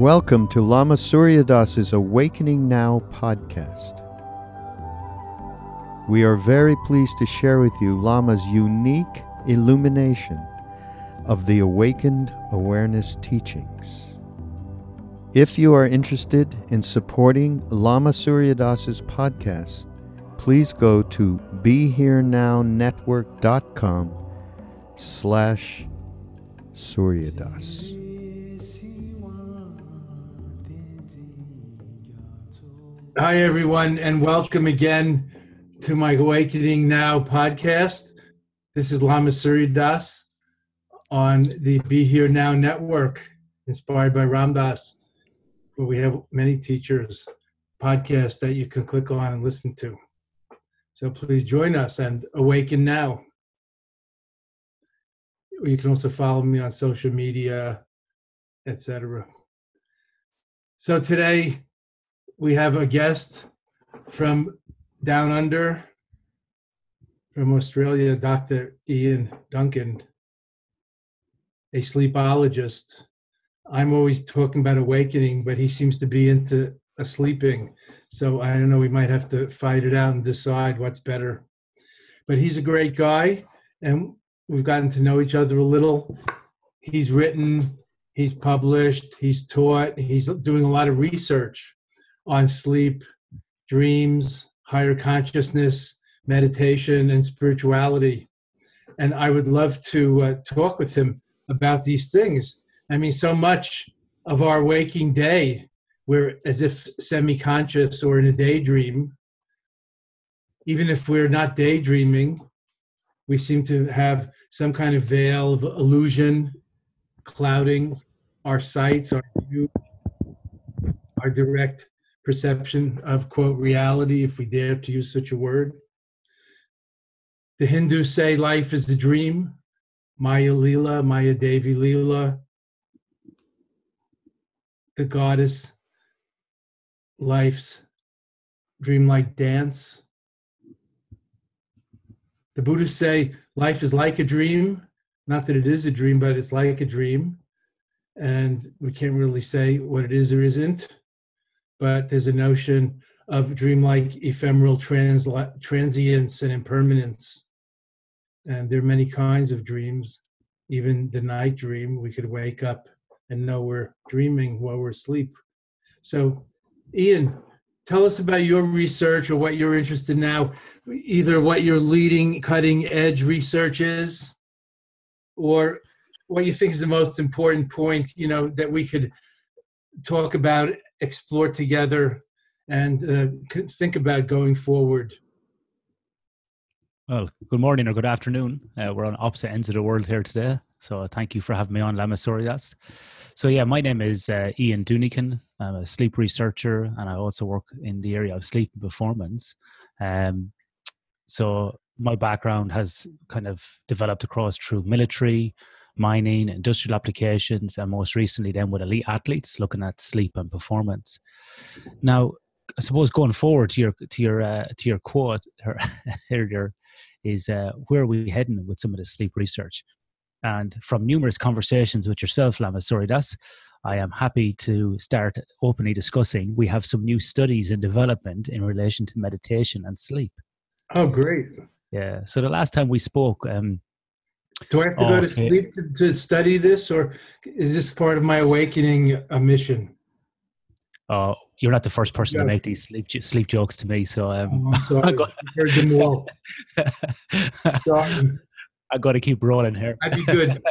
Welcome to Lama Surya's Awakening Now podcast. We are very pleased to share with you Lama's unique illumination of the awakened awareness teachings. If you are interested in supporting Lama Surya's podcast, please go to BeHereNow.com/Suryadas. Hi, everyone, and welcome again to my Awakening Now podcast. This is Lama Surya on the Be Here Now network, inspired by Ram Dass, where we have many teachers podcasts that you can click on and listen to. So please join us and awaken now. You can also follow me on social media, etc. So today we have a guest from down under, from Australia, Dr. Ian Duncan, a sleepologist. I'm always talking about awakening, but he seems to be into sleeping. So I don't know, we might have to fight it out and decide what's better. But he's a great guy, and we've gotten to know each other a little. He's written, he's published, he's taught, he's doing a lot of research on sleep, dreams, higher consciousness, meditation, and spirituality. And I would love to talk with him about these things. I mean, so much of our waking day, we're as if semi-conscious or in a daydream. Even if we're not daydreaming, we seem to have some kind of veil of illusion clouding our sights, our view, our direct perception of, quote, reality, if we dare to use such a word. The Hindus say life is a dream, Maya Leela, Maya Devi Leela. The goddess, life's dreamlike dance. The Buddhists say life is like a dream, not that it is a dream, but it's like a dream. And we can't really say what it is or isn't. But there's a notion of dreamlike ephemeral transience and impermanence. And there are many kinds of dreams. Even the night dream, we could wake up and know we're dreaming while we're asleep. So, Ian, tell us about your research or what you're interested in now, either what your leading cutting edge research is, or what you think is the most important point, that we could talk about, explore together, and think about going forward. Well, good morning or good afternoon. We're on opposite ends of the world here today. So thank you for having me on, Lama Surya. So yeah, my name is Ian Dunican. I'm a sleep researcher, and I also work in the area of sleep and performance. So my background has kind of developed across through military, mining, industrial applications, and most recently then with elite athletes looking at sleep and performance. Now, I suppose going forward to your quote earlier is where are we heading with some of this sleep research? And from numerous conversations with yourself, Lama Surya, I am happy to start openly discussing. We have some new studies in development in relation to meditation and sleep. Oh, great. Yeah. So the last time we spoke, do I have to go to sleep to study this, or is this part of my awakening mission? You're not the first person to make these sleep jokes to me, so I'm sorry. I've heard them all. Sorry. I got to keep rolling here. I'd be good.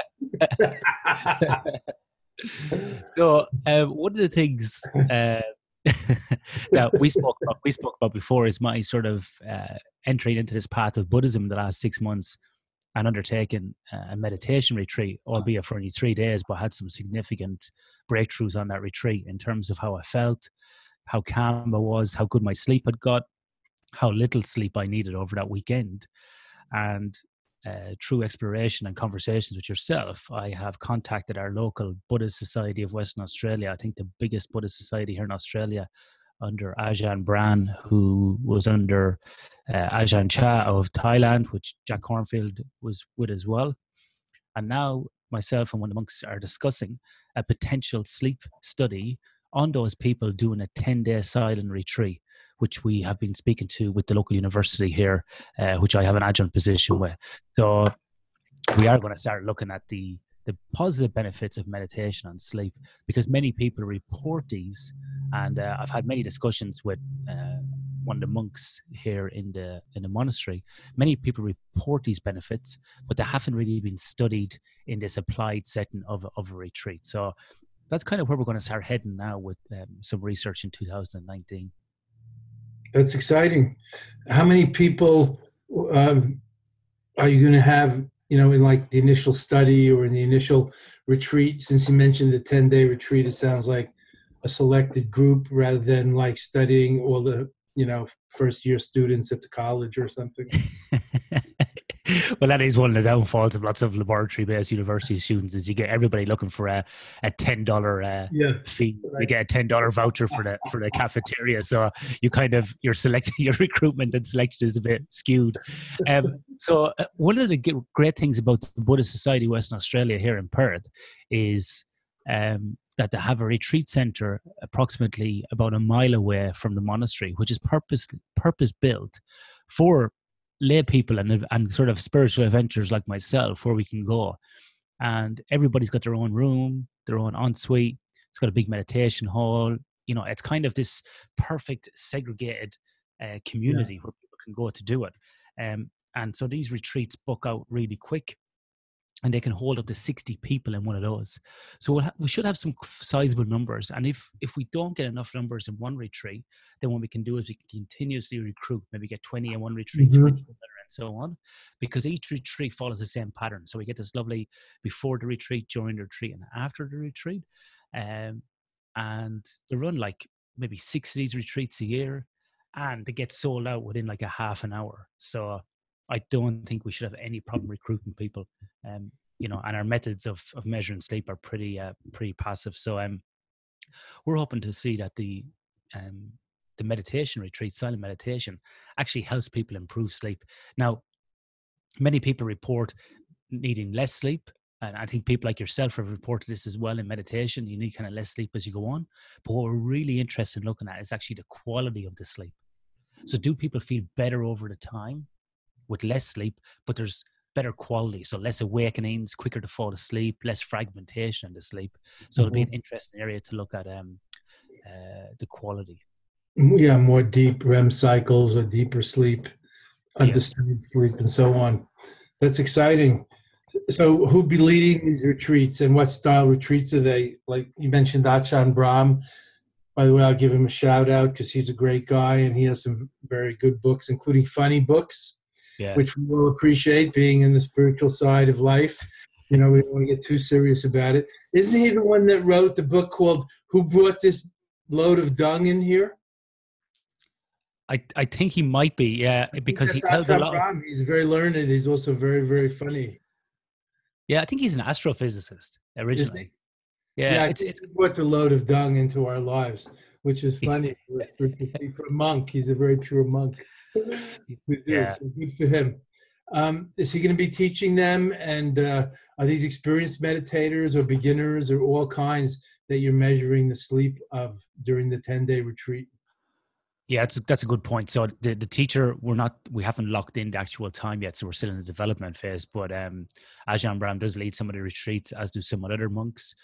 So one of the things that we spoke about before is my sort of entering into this path of Buddhism in the last 6 months and undertaking a meditation retreat, albeit for only 3 days, but had some significant breakthroughs on that retreat in terms of how I felt, how calm I was, how good my sleep had got, how little sleep I needed over that weekend. And through exploration and conversations with yourself, I have contacted our local Buddhist Society of Western Australia. I think the biggest Buddhist society here in Australia, under Ajahn Brahm, who was under Ajahn Chah of Thailand, which Jack Cornfield was with as well. And now myself and one of the monks are discussing a potential sleep study on those people doing a 10-day silent retreat, which we have been speaking to with the local university here, which I have an adjunct position with. So we are going to start looking at the positive benefits of meditation on sleep, because many people report these, and I've had many discussions with one of the monks here in the monastery. Many people report these benefits, but they haven't really been studied in this applied setting of a retreat. So that's kind of where we're going to start heading now with some research in 2019. That's exciting. How many people are you going to have, in like the initial study or in the initial retreat? Since you mentioned the 10-day retreat, it sounds like a selected group rather than like studying all the, first year students at the college or something. Well, that is one of the downfalls of lots of laboratory-based university students, is you get everybody looking for a $10 fee. Right. You get a $10 voucher for the cafeteria, so you're selecting your recruitment and selection is a bit skewed. So one of the great things about the Buddhist Society of Western Australia here in Perth is that they have a retreat centre approximately about a mile away from the monastery, which is purpose built for lay people and sort of spiritual adventurers like myself, where we can go. And everybody's got their own room, their own ensuite. It's got a big meditation hall. It's kind of this perfect segregated community where people can go to do it. And so these retreats book out really quick, and they can hold up to 60 people in one of those. So we should have some sizable numbers. And if we don't get enough numbers in one retreat, then what we can do is we can continuously recruit, maybe get 20 in one retreat, 20 in another, and so on. Because each retreat follows the same pattern. So we get this lovely before the retreat, during the retreat, and after the retreat. And they run like maybe 6 of these retreats a year, and they get sold out within like a half an hour. So I don't think we should have any problem recruiting people. And our methods of measuring sleep are pretty passive. So we're hoping to see that the meditation retreat, silent meditation, actually helps people improve sleep. Now, many people report needing less sleep, and I think people like yourself have reported this as well in meditation. You need kind of less sleep as you go on. But what we're really interested in looking at is actually the quality of the sleep. So do people feel better over the time with less sleep, but there's better quality, so less awakenings, quicker to fall asleep, less fragmentation in the sleep. So it'll be an interesting area to look at the quality. Yeah, more deep REM cycles or deeper sleep, undisturbed sleep, and so on. That's exciting. So who'd be leading these retreats, and what style retreats are they? Like you mentioned Ajahn Brahm. By the way, I'll give him a shout out because he's a great guy and he has some very good books, including funny books. Which we will appreciate, being in the spiritual side of life. We don't want to get too serious about it. Isn't he the one that wrote the book called Who Brought This Load of Dung in Here? I think he might be, because he tells a lot. He's very learned. He's also very, very funny. Yeah, I think he's an astrophysicist originally. It's brought the load of dung into our lives, which is funny for a monk. He's a very pure monk. So good for him. Is he going to be teaching them? And are these experienced meditators or beginners or all kinds that you're measuring the sleep of during the 10-day retreat? Yeah, that's a good point. So the teacher, we haven't locked in the actual time yet, so we're still in the development phase. But Ajahn Brahm does lead some of the retreats, as do some other monks.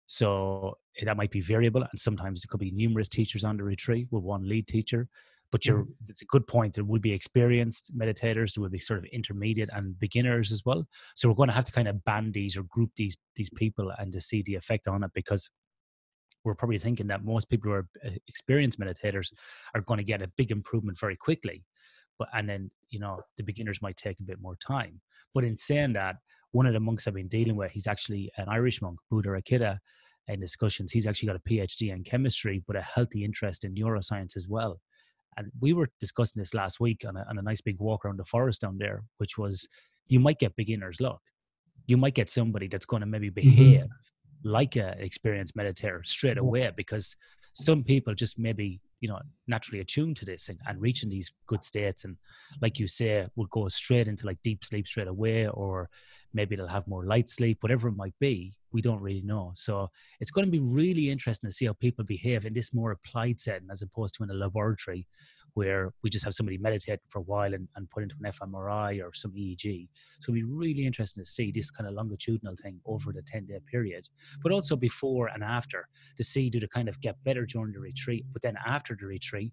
So that might be variable, and sometimes there could be numerous teachers on the retreat with one lead teacher. But it's a good point. There will be experienced meditators, there will be sort of intermediate and beginners as well. So we're going to have to kind of band these or group these people and to see the effect on it, because we're probably thinking that most people who are experienced meditators are going to get a big improvement very quickly. And then, the beginners might take a bit more time. But in saying that, one of the monks I've been dealing with, he's actually an Irish monk, Buddha Akita, in discussions. He's actually got a Ph.D. in chemistry, but a healthy interest in neuroscience as well. And we were discussing this last week on a nice big walk around the forest down there, which was, you might get beginner's luck. You might get somebody that's going to maybe behave like an experienced meditator straight away, because some people just maybe naturally attuned to this and reaching these good states. And like you say, will go straight into like deep sleep straight away, or maybe they'll have more light sleep, whatever it might be. We don't really know. So it's going to be really interesting to see how people behave in this more applied setting as opposed to in a laboratory where we just have somebody meditate for a while and put into an fMRI or some EEG. So it'll be really interesting to see this kind of longitudinal thing over the 10-day period, but also before and after, to see, do they kind of get better during the retreat, but then after the retreat,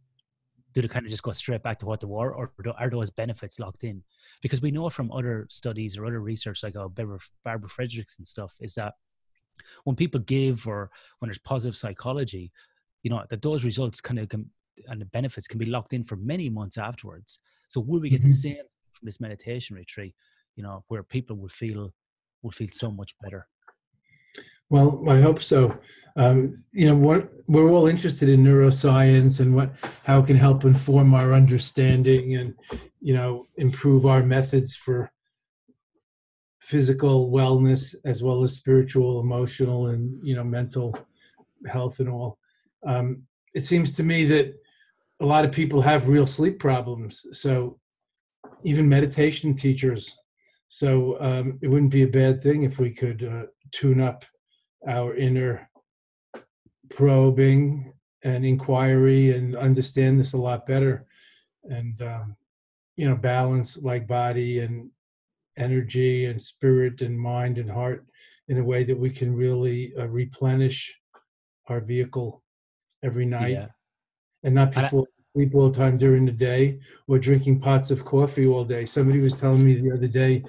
do they kind of just go straight back to what they were, or are those benefits locked in? Because we know from other studies or other research, like Barbara Fredrickson stuff, is that when people give, or when there's positive psychology, that those results kind of and the benefits can be locked in for many months afterwards. So will we get the same from this meditation retreat, where people will feel so much better? Well, I hope so. What we're all interested in neuroscience and how it can help inform our understanding and, improve our methods for physical wellness as well as spiritual, emotional, and, mental health and all. It seems to me that a lot of people have real sleep problems. So even meditation teachers. So it wouldn't be a bad thing if we could tune up our inner probing and inquiry and understand this a lot better, and balance like body and energy and spirit and mind and heart in a way that we can really replenish our vehicle every night, Yeah. and not be falling asleep all the time during the day or drinking pots of coffee all day. Somebody was telling me the other day,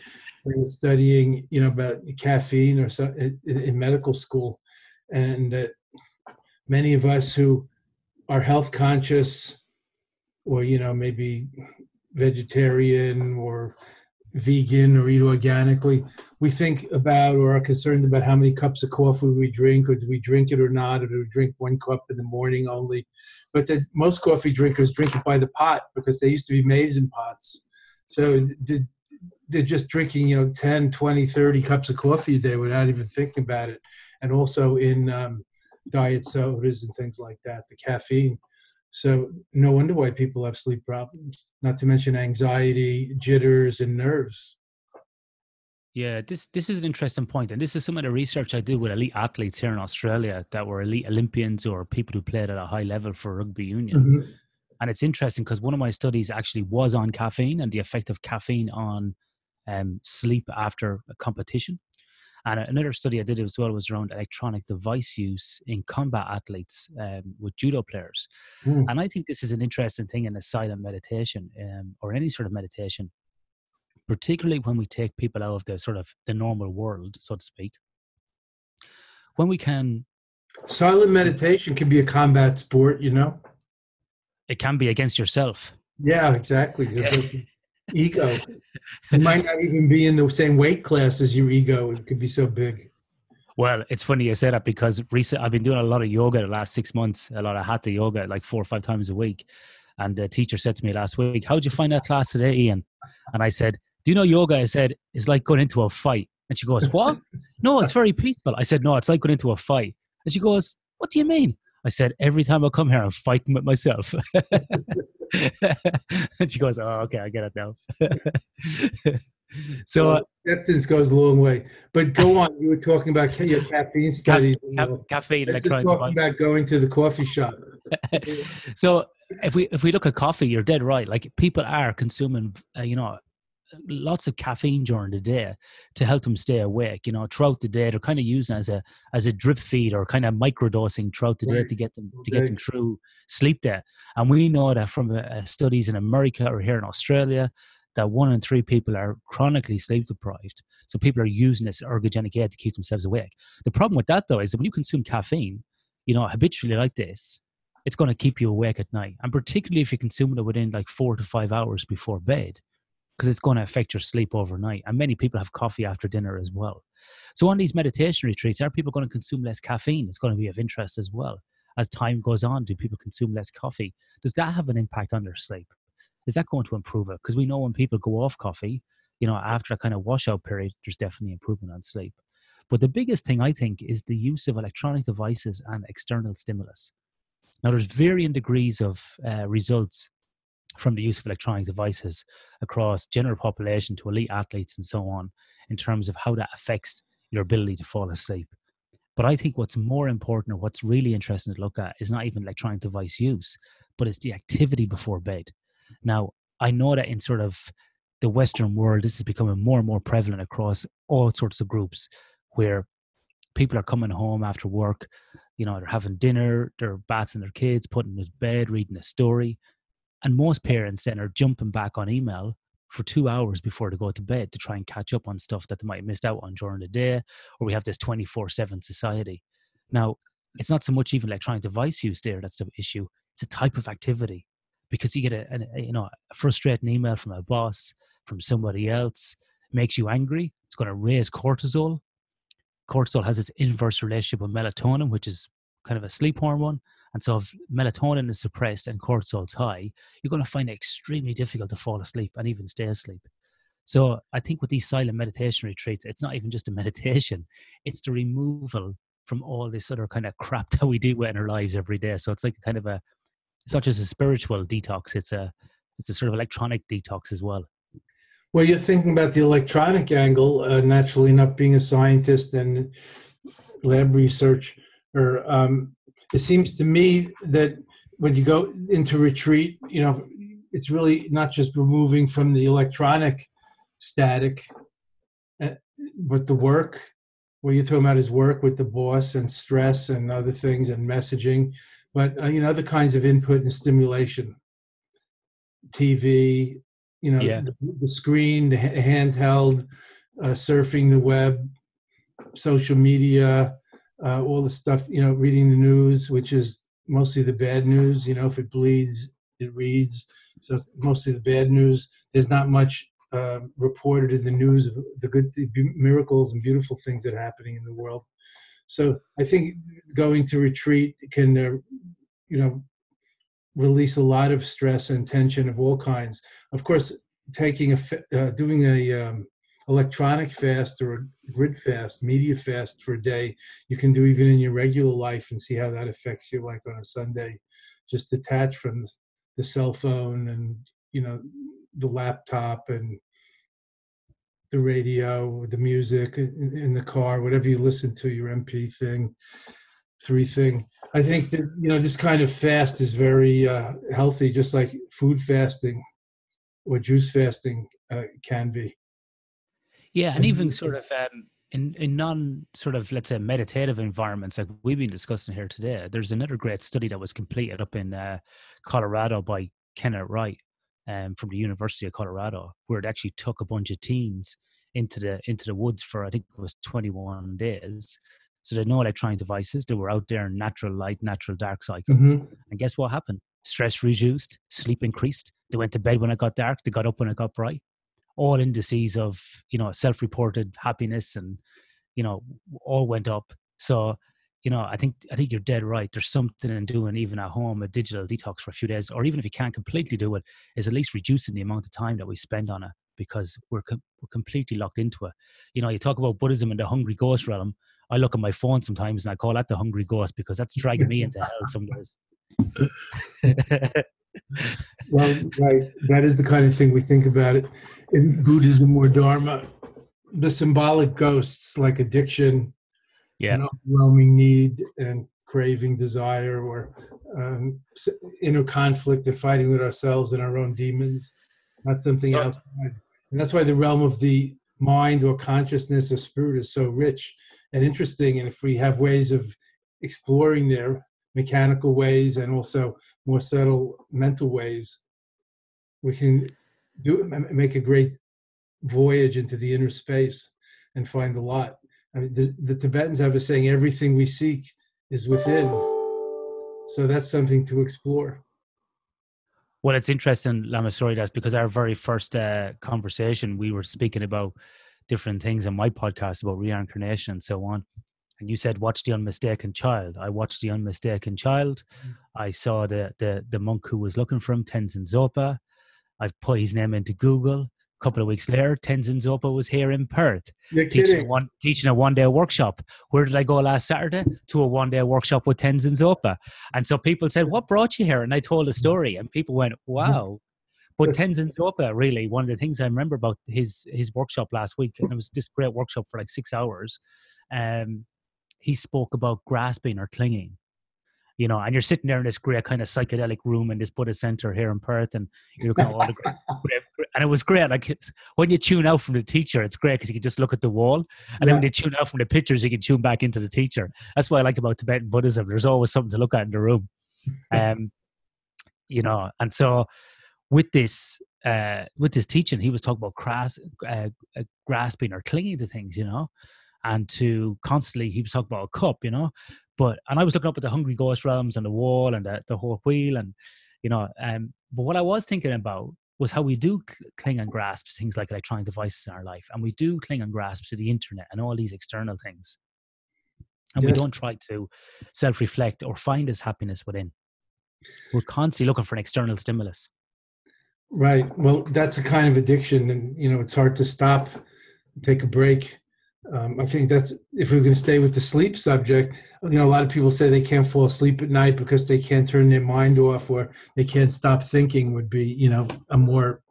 they were studying about caffeine or so in medical school, and that many of us who are health conscious, or maybe vegetarian or vegan or eat organically, we think about or are concerned about how many cups of coffee we drink, or do we drink it or not, or do we drink 1 cup in the morning only. But that most coffee drinkers drink it by the pot because they used to be made in pots. So they're just drinking 10, 20, 30 cups of coffee a day without even thinking about it. And also in diet sodas and things like that, the caffeine. So no wonder why people have sleep problems, not to mention anxiety, jitters, and nerves. Yeah, this is an interesting point. And this is some of the research I did with elite athletes here in Australia that were elite Olympians or people who played at a high level for rugby union. Mm-hmm. And it's interesting because one of my studies actually was on caffeine and the effect of caffeine on sleep after a competition. And another study I did as well was around electronic device use in combat athletes with judo players. And I think this is an interesting thing in a silent meditation or any sort of meditation, particularly when we take people out of the sort of the normal world, so to speak. When we can... Silent meditation can be a combat sport, It can be against yourself. Yeah, exactly. Ego. You might not even be in the same weight class as your ego. It could be so big. Well, it's funny you say that because I've been doing a lot of yoga the last 6 months, a lot of hatha yoga, like 4 or 5 times a week. And the teacher said to me last week, "How'd you find that class today, Ian?" And I said, "Do you know yoga?" I said, "It's like going into a fight." And she goes, "What?" "No, it's very peaceful." I said, "No, it's like going into a fight." And she goes, "What do you mean?" I said, "Every time I come here, I'm fighting with myself." And she goes, "Oh, okay, I get it now." So acceptance goes a long way. But go on. You were talking about your caffeine studies. Caffeine, let's just talk about going to the coffee shop. So if we look at coffee, you're dead right. Like people are consuming, lots of caffeine during the day to help them stay awake. Throughout the day, they're kind of using it as a drip feed or kind of microdosing throughout the day to get them through sleep there. And we know that from studies in America or here in Australia, that 1 in 3 people are chronically sleep deprived. So people are using this ergogenic aid to keep themselves awake. The problem with that, though, is that when you consume caffeine, habitually like this, it's going to keep you awake at night. And particularly if you're consuming it within like 4 to 5 hours before bed, because it's going to affect your sleep overnight. And many people have coffee after dinner as well. So on these meditation retreats, are people going to consume less caffeine? It's going to be of interest as well. As time goes on, do people consume less coffee? Does that have an impact on their sleep? Is that going to improve it? Because we know when people go off coffee, after a kind of washout period, there's definitely improvement on sleep. But the biggest thing, I think, is the use of electronic devices and external stimulus. Now, there's varying degrees of results from the use of electronic devices across general population to elite athletes and so on, in terms of how that affects your ability to fall asleep. But I think what's more important, or what's really interesting to look at, is not even electronic device use, but it's the activity before bed. Now, I know that in sort of the Western world, this is becoming more and more prevalent across all sorts of groups, where people are coming home after work, they're having dinner, they're bathing their kids, putting them to bed, reading a story. And most parents then are jumping back on email for 2 hours before they go to bed to try and catch up on stuff that they might have missed out on during the day, or we have this 24/7 society. Now, it's not so much even electronic device use there that's the issue. It's a type of activity, because you get a frustrating email from a boss, from somebody else, makes you angry. It's going to raise cortisol. Cortisol has its inverse relationship with melatonin, which is kind of a sleep hormone. And so if melatonin is suppressed and cortisol's high, you're going to find it extremely difficult to fall asleep and even stay asleep. So I think with these silent meditation retreats, it's not even just a meditation, it's the removal from all this other kind of crap that we deal with in our lives every day. So it's like kind of it's not just a spiritual detox, it's a sort of electronic detox as well. Well, you're thinking about the electronic angle, naturally enough, being a scientist and lab researcher. It seems to me that when you go into retreat, it's really not just removing from the electronic static, but the work. What you're talking about is work with the boss and stress and other things and messaging, but other kinds of input and stimulation. TV, the screen, the handheld, surfing the web, social media, all the stuff, reading the news, which is mostly the bad news. If it bleeds, it reads. So it's mostly the bad news. There's not much reported in the news of the miracles and beautiful things that are happening in the world. So I think going to retreat can, release a lot of stress and tension of all kinds. Of course, doing a electronic fast or a grid fast, media fast for a day, you can do even in your regular life and see how that affects you. Like on a Sunday, just detach from the cell phone and the laptop and the radio, the music in the car, whatever you listen to, your MP3 thing. I think that this kind of fast is very healthy, just like food fasting or juice fasting can be. Yeah, and even sort of in non sort of, let's say, meditative environments like we've been discussing here today, there's another great study that was completed up in Colorado by Kenneth Wright from the University of Colorado, where it actually took a bunch of teens into the woods for, I think it was 21 days. So they had no electronic devices. They were out there in natural light, natural dark cycles. Mm-hmm. And guess what happened? Stress reduced, sleep increased. They went to bed when it got dark. They got up when it got bright. All indices of, self-reported happiness and, all went up. So, I think you're dead right. There's something in doing, even at home, a digital detox for a few days, or even if you can't completely do it, is at least reducing the amount of time that we spend on it, because we're completely locked into it. You talk about Buddhism and the hungry ghost realm. I look at my phone sometimes and I call that the hungry ghost, because that's dragging me into hell some days. Well, right. That is the kind of thing we think about it in Buddhism or Dharma. The symbolic ghosts, like addiction, and overwhelming need and craving, desire, or inner conflict of fighting with ourselves and our own demons, not something outside. And that's why the realm of the mind or consciousness or spirit is so rich and interesting. And if we have ways of exploring their mechanical ways and also more subtle mental ways, we can make a great voyage into the inner space and find a lot. I mean, the Tibetans have a saying, everything we seek is within. So that's something to explore. Well, it's interesting, Lama Surya, that's because our very first conversation, we were speaking about different things on my podcast about reincarnation and so on. And you said, watch The Unmistaken Child. I watched The Unmistaken Child. I saw the monk who was looking for him, Tenzin Zopa. I've put his name into Google. couple of weeks later, Tenzin Zopa was here in Perth You're teaching kidding. teaching a one-day workshop. Where did I go last Saturday? To a one-day workshop with Tenzin Zopa. And so people said, what brought you here? And I told a story, and people went, wow. But Tenzin Zopa, really, one of the things I remember about his workshop last week, and it was this great workshop for like 6 hours, he spoke about grasping or clinging. You know, and you're sitting there in this great kind of psychedelic room in this Buddhist center here in Perth, and you're kind of all the and it was great. Like when you tune out from the teacher, it's great because you can just look at the wall, and then when you tune out from the pictures, you can tune back into the teacher. That's what I like about Tibetan Buddhism. There's always something to look at in the room, you know. And so with this teaching, he was talking about grasping or clinging to things, you know, and to constantly, he was talking about a cup, you know. And I was looking up at the Hungry Ghost realms and the wall and the whole wheel, and you know, but what I was thinking about was how we do cling and grasp things like electronic devices in our life, and we do cling and grasp to the internet and all these external things, and we don't try to self-reflect or find this happiness within. We're constantly looking for an external stimulus. Right. Well, that's a kind of addiction, and you know, it's hard to stop, take a break. I think that's, if we're going to stay with the sleep subject, you know, a lot of people say they can't fall asleep at night because they can't turn their mind off, or they can't stop thinking, would be, you know, a more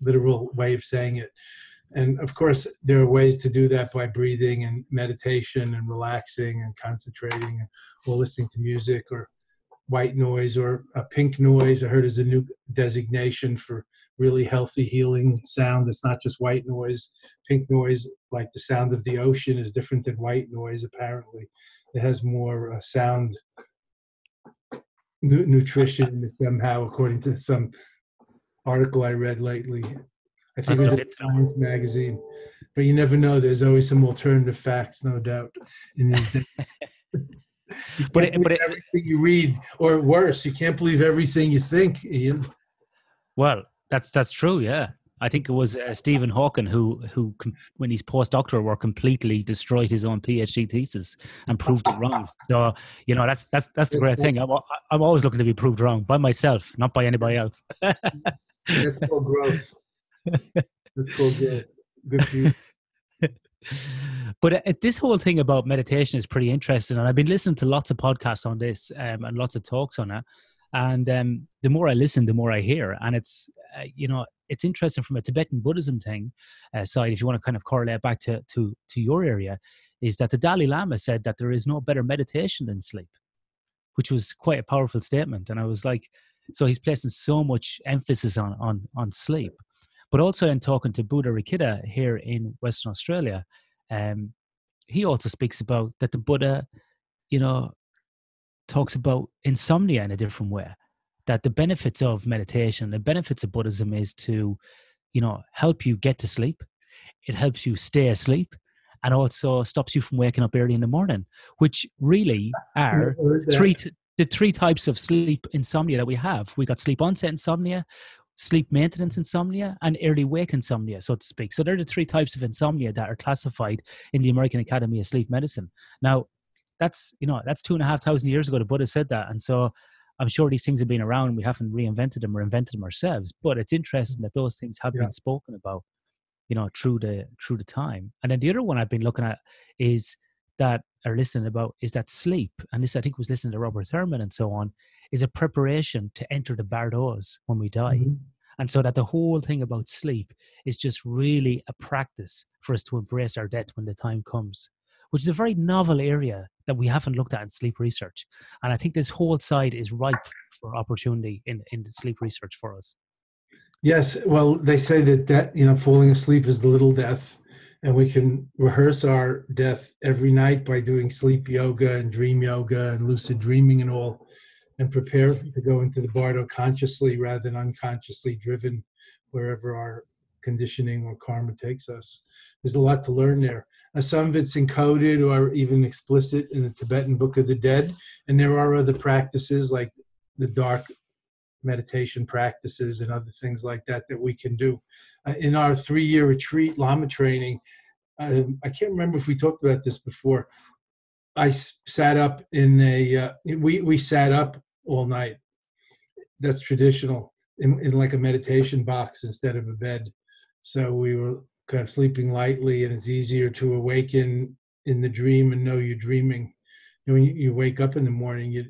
literal way of saying it. And of course, there are ways to do that by breathing and meditation and relaxing and concentrating, or listening to music, or white noise, or a pink noise. I heard is a new designation for really healthy healing sound. It's not just white noise. Pink noise, like the sound of the ocean, is different than white noise. Apparently, it has more sound nutrition somehow, according to some article I read lately. I think it was in Science magazine. But you never know. There's always some alternative facts, no doubt, in these days. You can't believe everything you read, or worse, you can't believe everything you think, Ian. Well, that's true. Yeah, I think it was Stephen Hawking who, when his postdoctoral work, completely destroyed his own PhD thesis and proved it wrong. So you know, that's the great thing. I'm always looking to be proved wrong by myself, not by anybody else. That's called growth. That's called growth. Good for you. But this whole thing about meditation is pretty interesting, and I've been listening to lots of podcasts on this and lots of talks on it. And the more I listen, the more I hear, and it's you know, it's interesting from a Tibetan Buddhism thing side. If you want to kind of correlate back to your area, is that the Dalai Lama said that there is no better meditation than sleep, which was quite a powerful statement. And I was like, so he's placing so much emphasis on sleep. But also in talking to Buddha Rikita here in Western Australia, he also speaks about that the Buddha, you know, talks about insomnia in a different way. That the benefits of meditation, the benefits of Buddhism is to, you know, help you get to sleep. It helps you stay asleep, and also stops you from waking up early in the morning, which really are the three types of sleep insomnia that we have. We got sleep onset insomnia, sleep maintenance insomnia, and early wake insomnia, so to speak. So they're the three types of insomnia that are classified in the American Academy of Sleep Medicine. Now, that's 2,500 years ago the Buddha said that, and so I'm sure these things have been around. We haven't reinvented them or invented them ourselves, but it's interesting that those things have been spoken about, you know, through the time. And then the other one I've been looking at is that, or listening about, is that sleep, and this I think was listening to Robert Thurman and so on, is a preparation to enter the bardos when we die. Mm-hmm. And so that the whole thing about sleep is just really a practice for us to embrace our death when the time comes, which is a very novel area that we haven't looked at in sleep research. And I think this whole side is ripe for opportunity in the sleep research for us. Yes, well, they say that, you know, falling asleep is the little death, and we can rehearse our death every night by doing sleep yoga and dream yoga and lucid dreaming and all, and prepare to go into the bardo consciously rather than unconsciously driven wherever our conditioning or karma takes us. There's a lot to learn there. Some of it's encoded or even explicit in the Tibetan Book of the Dead, and there are other practices like the dark meditation practices and other things like that we can do. In our 3-year retreat, Lama training, I can't remember if we talked about this before. I sat up in we sat up all night. That's traditional, in like a meditation box instead of a bed. So we were kind of sleeping lightly, and it's easier to awaken in the dream and know you're dreaming. When you wake up in the morning,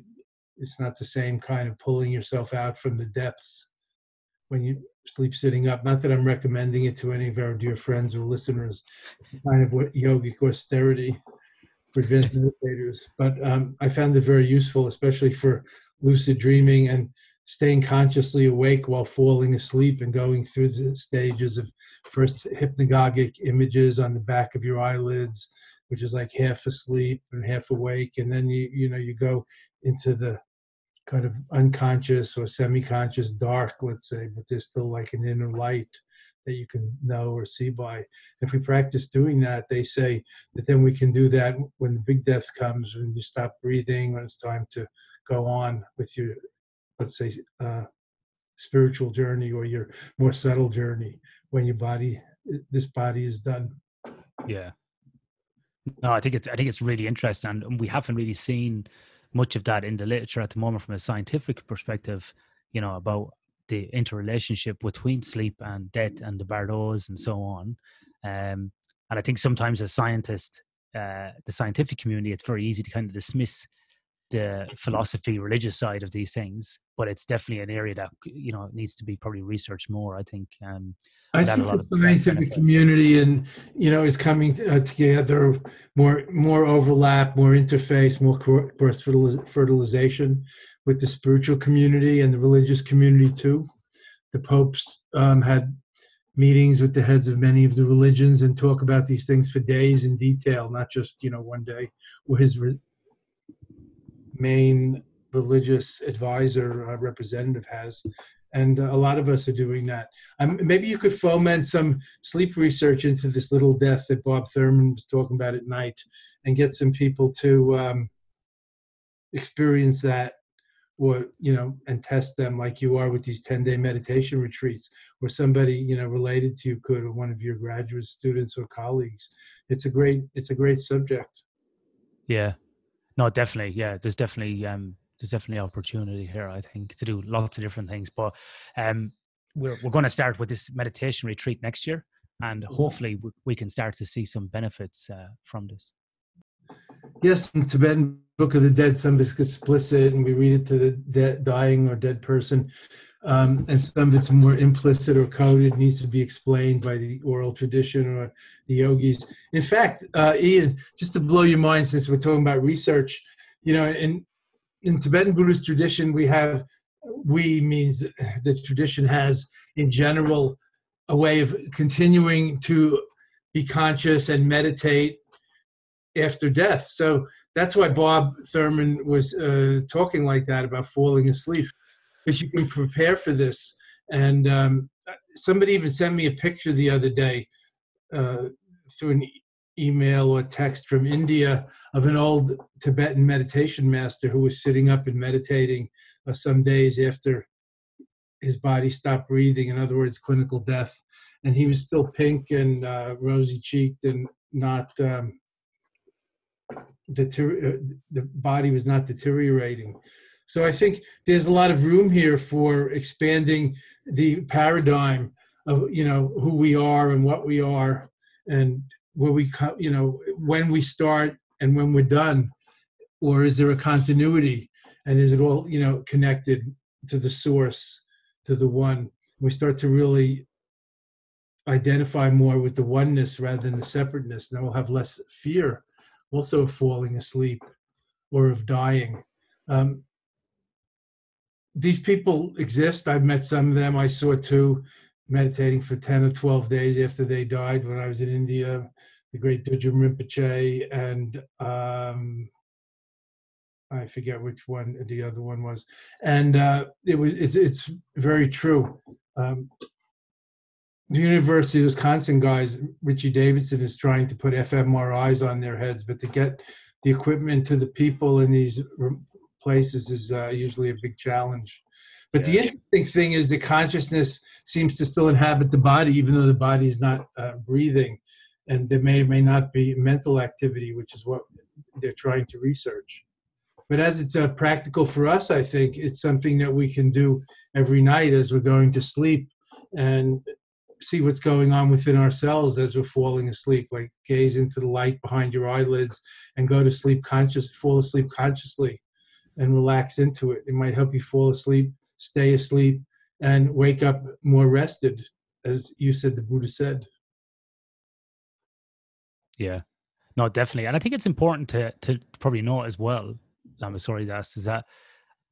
it's not the same kind of pulling yourself out from the depths when you sleep sitting up. Not that I'm recommending it to any of our dear friends or listeners, kind of what yogic austerity for advanced meditators. But I found it very useful, especially for lucid dreaming and staying consciously awake while falling asleep and going through the stages of first hypnagogic images on the back of your eyelids, which is like half asleep and half awake. And then you go into the kind of unconscious or semi-conscious dark, let's say, but there's still like an inner light that you can know or see by. If we practice doing that, they say that then we can do that when the big death comes, when you stop breathing, when it's time to go on with your, let's say, spiritual journey or your more subtle journey, when this body is done. Yeah. No, I think it's really interesting, and we haven't really seen much of that in the literature at the moment from a scientific perspective, about the interrelationship between sleep and death and the bardos and so on. And I think sometimes as scientists, the scientific community, it's very easy to kind of dismiss the philosophy, religious side of these things, but it's definitely an area that needs to be probably researched more, I think. I think the scientific community and is coming together, more overlap, more interface, more cross fertilization with the spiritual community and the religious community too. The popes had meetings with the heads of many of the religions and talk about these things for days in detail, not just one day. Or his main religious advisor representative has. And a lot of us are doing that. Maybe you could foment some sleep research into this little death that Bob Thurman was talking about at night, and get some people to experience that, or and test them like you are with these 10-day meditation retreats, or somebody related to you could, or one of your graduate students or colleagues. It's a great subject. Yeah, no, definitely. Yeah, there's definitely opportunity here, I think, to do lots of different things. But we're going to start with this meditation retreat next year, and hopefully we can start to see some benefits from this. Yes, in the Tibetan Book of the Dead, some of it's explicit, and we read it to the dying or dead person. And some of it's more implicit or coded, needs to be explained by the oral tradition or the yogis. In fact, Ian, just to blow your mind, since we're talking about research, in Tibetan Buddhist tradition, means the tradition has, in general, a way of continuing to be conscious and meditate after death. So that's why Bob Thurman was talking like that about falling asleep, because you can prepare for this. And somebody even sent me a picture the other day through an email or text from India of an old Tibetan meditation master who was sitting up and meditating some days after his body stopped breathing, in other words, clinical death. And he was still pink and rosy-cheeked and not... the body was not deteriorating. So I think there's a lot of room here for expanding the paradigm of who we are and what we are, and where we when we start and when we're done, or is there a continuity, and is it all connected to the source, to the one? We start to really identify more with the oneness rather than the separateness, and then we'll have less fear also of falling asleep or of dying. These people exist. I've met some of them. I saw two meditating for 10 or 12 days after they died when I was in India, the great Dujum Rinpoche, and I forget which one the other one was. And it's very true. The University of Wisconsin guys, Richie Davidson, is trying to put fMRIs on their heads, but to get the equipment to the people in these places is usually a big challenge. But the interesting thing is the consciousness seems to still inhabit the body, even though the body is not breathing. And there may or may not be mental activity, which is what they're trying to research. But as it's practical for us, I think it's something that we can do every night as we're going to sleep. And see what's going on within ourselves as we're falling asleep. Like gaze into the light behind your eyelids and go to sleep fall asleep consciously and relax into it. It might help you fall asleep, stay asleep, and wake up more rested, as you said, the Buddha said. Yeah, no, definitely. And I think it's important to probably know as well, Lama Surya, is that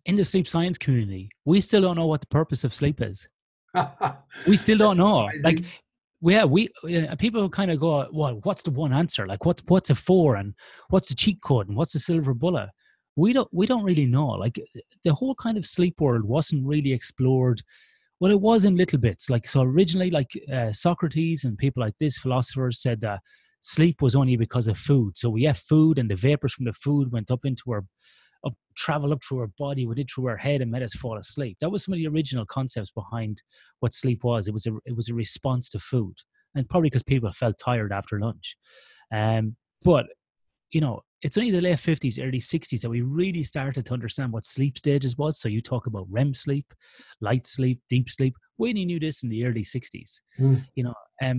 in the sleep science community, we still don't know what the purpose of sleep is. We still don't know. Like, people kind of go, well, what's the one answer? Like, what's it for? And what's the cheat code? And what's the silver bullet? We don't really know. Like, the whole kind of sleep world wasn't really explored. Well, it was in little bits. Like, so originally, like Socrates and people like this, philosophers said that sleep was only because of food. So we ate food, and the vapors from the food went up into travel up through our body, went in through our head, and made us fall asleep. That was some of the original concepts behind what sleep was. It was a response to food, and probably because people felt tired after lunch. But it's only the late 50s, early 60s that we really started to understand what sleep stages was. So you talk about REM sleep, light sleep, deep sleep. We only knew this in the early 60s.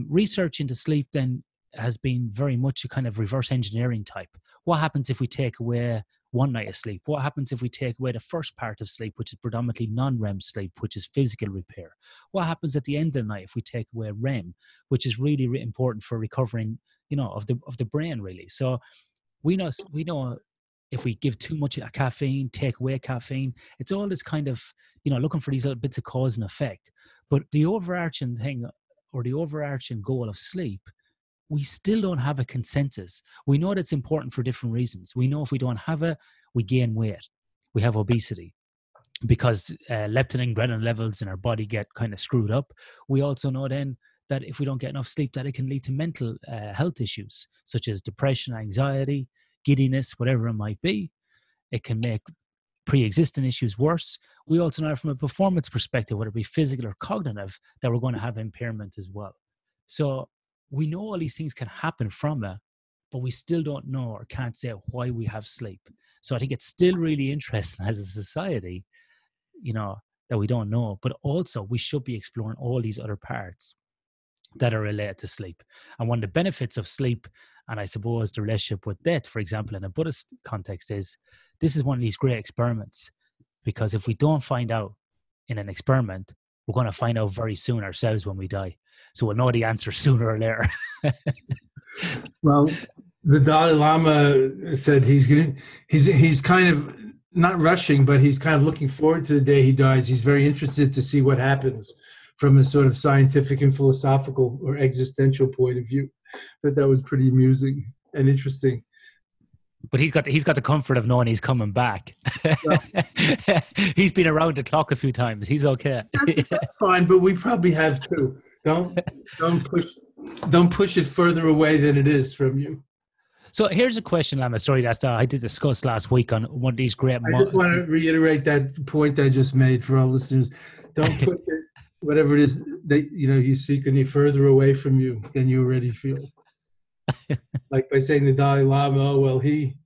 Research into sleep then has been very much a kind of reverse engineering type. What happens if we take away one night of sleep? What happens if we take away the first part of sleep, which is predominantly non-REM sleep, which is physical repair? What happens at the end of the night if we take away REM, which is really important for recovering, of the brain, really? So we know if we give too much caffeine, take away caffeine, it's all this kind of, looking for these little bits of cause and effect. But the overarching thing, or the overarching goal of sleep, we still don't have a consensus. We know that it's important for different reasons. We know if we don't have it, we gain weight. We have obesity because leptin and ghrelin levels in our body get kind of screwed up. We also know then that if we don't get enough sleep, that it can lead to mental health issues such as depression, anxiety, giddiness, whatever it might be. It can make pre-existing issues worse. We also know from a performance perspective, whether it be physical or cognitive, that we're going to have impairment as well. So we know all these things can happen from it, but we still don't know or can't say why we have sleep. So I think it's still really interesting as a society, that we don't know, but also we should be exploring all these other parts that are related to sleep. And one of the benefits of sleep, and I suppose the relationship with death, for example, in a Buddhist context, is this is one of these great experiments, because if we don't find out in an experiment, we're going to find out very soon ourselves when we die. So we'll know the answer sooner or later. Well, the Dalai Lama said he's kind of not rushing, but he's kind of looking forward to the day he dies. He's very interested to see what happens from a sort of scientific and philosophical or existential point of view. But that was pretty amusing and interesting. But he's got the comfort of knowing he's coming back. Well, he's been around the clock a few times. He's okay. That's fine, but we probably have too. Don't push it further away than it is from you. So here's a question, Lama. Sorry, that I did discuss last week on one of these great. I just want to reiterate that point I just made for our listeners. Don't push it, whatever it is that you seek any further away from you than you already feel. Like by saying the Dalai Lama, oh well, he,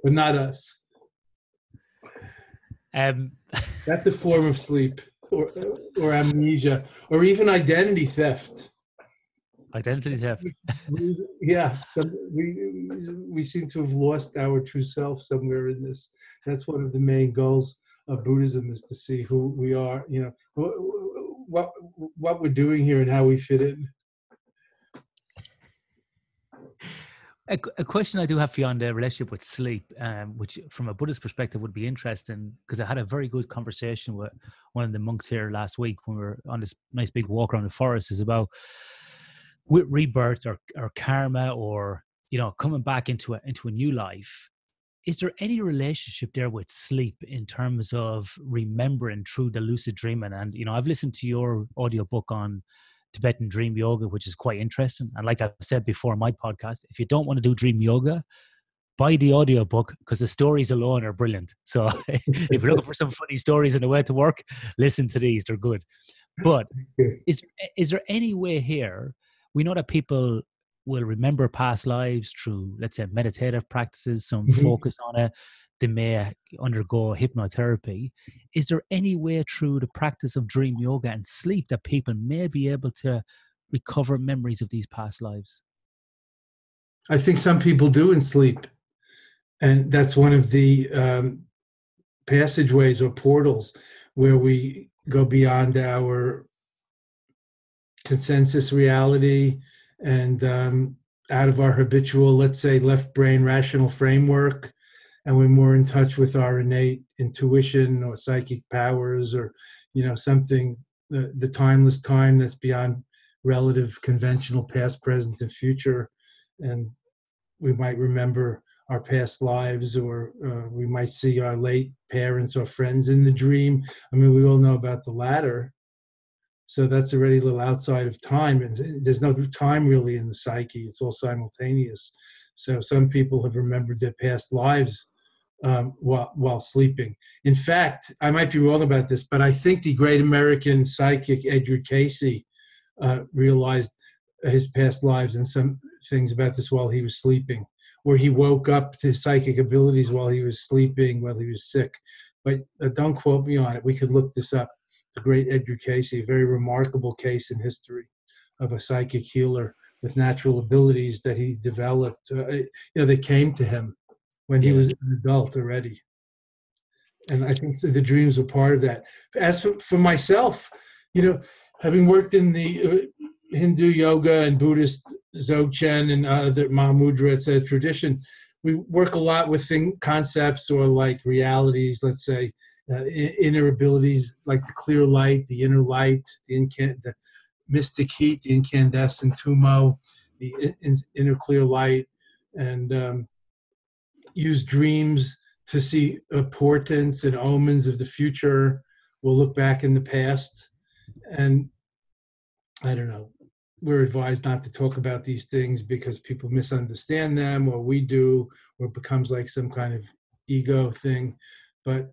but not us. That's a form of sleep, or amnesia, or even identity theft. Identity theft. Yeah, we seem to have lost our true self somewhere in this. That's one of the main goals of Buddhism, is to see who we are, what we're doing here and how we fit in. A question I do have for you on the relationship with sleep, which from a Buddhist perspective would be interesting, because I had a very good conversation with one of the monks here last week when we were on this nice big walk around the forest, is about with rebirth or karma, or coming back into a new life. Is there any relationship there with sleep in terms of remembering through the lucid dreaming? And I've listened to your audiobook on Tibetan dream yoga, which is quite interesting. And like I've said before in my podcast, if you don't want to do dream yoga, buy the audiobook, because the stories alone are brilliant. So if you're looking for some funny stories on the way to work, listen to these, they're good. But is there any way here, we know that people will remember past lives through, let's say, meditative practices, some Mhm. focus on it. They may undergo hypnotherapy. Is there any way through the practice of dream yoga and sleep that people may be able to recover memories of these past lives? I think some people do in sleep, and that's one of the passageways or portals where we go beyond our consensus reality and out of our habitual, let's say, left brain rational framework, and we're more in touch with our innate intuition or psychic powers, or something, the timeless time that's beyond relative conventional past, present, and future. And we might remember our past lives, or we might see our late parents or friends in the dream. I mean, we all know about the latter. So that's already a little outside of time. And there's no time really in the psyche. It's all simultaneous. So some people have remembered their past lives while sleeping. In fact, I might be wrong about this, but I think the great American psychic Edgar Cayce realized his past lives and some things about this while he was sleeping, where he woke up to his psychic abilities while he was sleeping, while he was sick. But don't quote me on it. We could look this up. The great Edgar Cayce, a very remarkable case in history of a psychic healer with natural abilities that he developed. They came to him when he was an adult already. And I think the dreams were part of that. As for myself, having worked in the Hindu yoga and Buddhist Dzogchen and other Mahamudra, etc. tradition, we work a lot with concepts or like realities, let's say, inner abilities like the clear light, the inner light, the mystic heat, the incandescent tumo, the inner clear light, and use dreams to see portents and omens of the future. We'll look back in the past, and I don't know, we're advised not to talk about these things because people misunderstand them, or we do, or it becomes like some kind of ego thing. But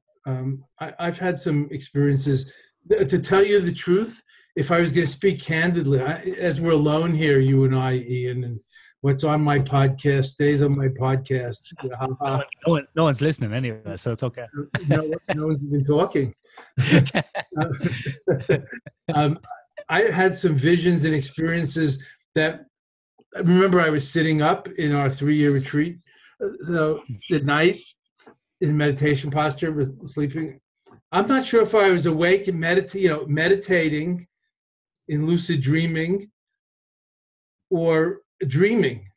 I've had some experiences. To tell you the truth, if I was going to speak candidly, as we're alone here, you and I, Ian, and what's on my podcast stays on my podcast. No one's listening anyway, so it's okay. No one's even talking. I had some visions and experiences that, remember, I was sitting up in our 3-year retreat. So at night in meditation posture, with sleeping. I'm not sure if I was awake and meditating in lucid dreaming or dreaming,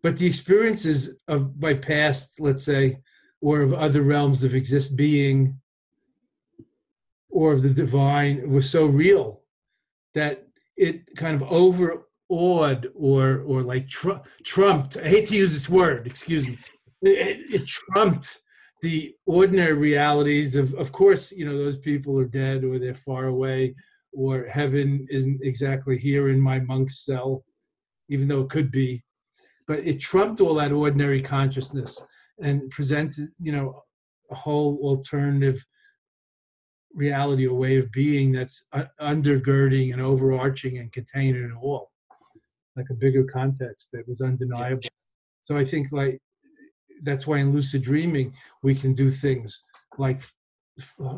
but the experiences of my past, let's say, or of other realms of being, or of the divine, was so real that it kind of overawed or like trumped. I hate to use this word, excuse me. It trumped the ordinary realities of course, those people are dead, or they're far away, or heaven isn't exactly here in my monk's cell, even though it could be. But it trumped all that ordinary consciousness and presented, a whole alternative reality, a way of being that's undergirding and overarching and containing it all, like a bigger context that was undeniable. Yeah. So I think that's why in lucid dreaming we can do things like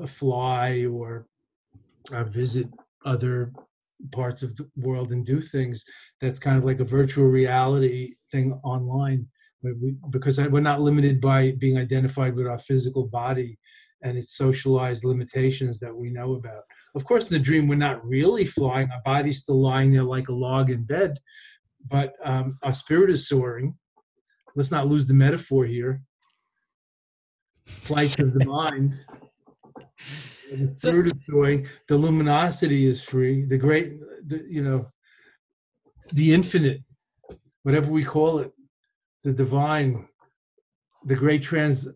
fly or visit other parts of the world and do things that's kind of like a virtual reality thing online, because we're not limited by being identified with our physical body and its socialized limitations that we know about. Of course, in the dream, we're not really flying. Our body's still lying there like a log in bed, but our spirit is soaring. Let's not lose the metaphor here. Flights of the mind. The spirit is soaring. The luminosity is free. The infinite, whatever we call it, the divine, the great transparent